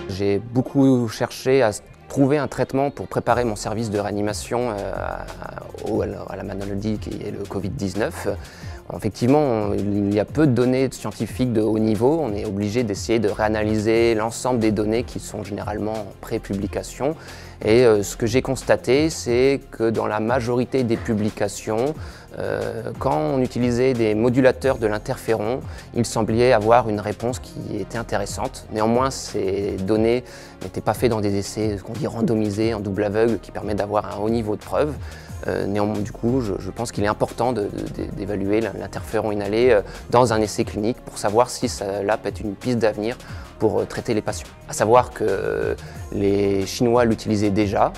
J'ai beaucoup cherché à trouver un traitement pour préparer mon service de réanimation à la maladie qui est le Covid-19. Effectivement, il y a peu de données scientifiques de haut niveau. On est obligé d'essayer de réanalyser l'ensemble des données qui sont généralement en pré-publication. Et ce que j'ai constaté, c'est que dans la majorité des publications, quand on utilisait des modulateurs de l'interféron, il semblait avoir une réponse qui était intéressante. Néanmoins, ces données n'étaient pas faites dans des essais qu'on dit randomisés, en double aveugle, qui permettent d'avoir un haut niveau de preuve. Néanmoins, du coup, je pense qu'il est important d'évaluer l'interféron inhalé dans un essai clinique pour savoir si cela peut être une piste d'avenir pour traiter les patients. À savoir que les Chinois l'utilisaient déjà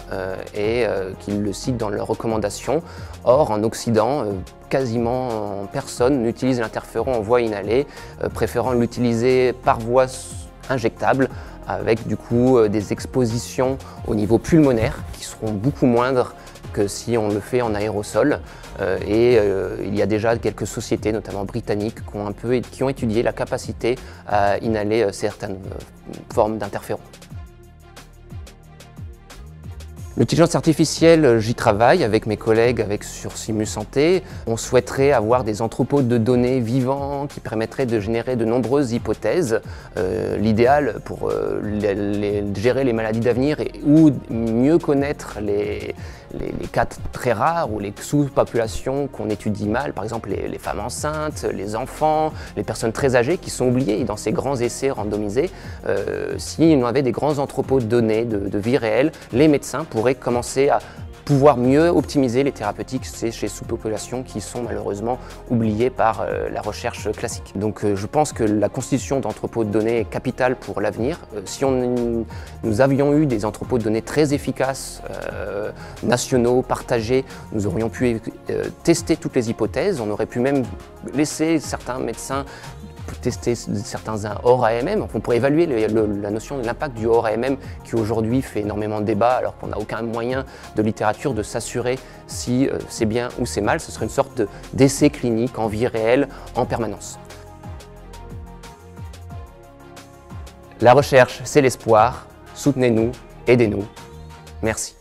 et qu'ils le citent dans leurs recommandations. Or, en Occident, quasiment personne n'utilise l'interféron en voie inhalée, préférant l'utiliser par voie injectable, avec du coup des expositions au niveau pulmonaire qui seront beaucoup moindres que si on le fait en aérosol. Il y a déjà quelques sociétés, notamment britanniques, qui ont étudié la capacité à inhaler certaines formes d'interférons. L'intelligence artificielle, j'y travaille avec mes collègues sur Simu Santé. On souhaiterait avoir des entrepôts de données vivants qui permettraient de générer de nombreuses hypothèses. L'idéal pour gérer les maladies d'avenir ou mieux connaître les cas très rares ou les sous-populations qu'on étudie mal, par exemple les femmes enceintes, les enfants, les personnes très âgées qui sont oubliées dans ces grands essais randomisés. Si on avait des grands entrepôts de données de vie réelle, les médecins pourraient commencer à pouvoir mieux optimiser les thérapeutiques chez sous-populations qui sont malheureusement oubliées par la recherche classique. Donc je pense que la constitution d'entrepôts de données est capitale pour l'avenir. Si nous avions eu des entrepôts de données très efficaces, nationaux, partagés, nous aurions pu tester toutes les hypothèses. On aurait pu même laisser certains médecins tester certains hors AMM. On pourrait évaluer la notion de l'impact du hors AMM qui aujourd'hui fait énormément de débat alors qu'on n'a aucun moyen de littérature de s'assurer si c'est bien ou c'est mal. Ce serait une sorte d'essai clinique en vie réelle en permanence. La recherche, c'est l'espoir. Soutenez-nous, aidez-nous. Merci.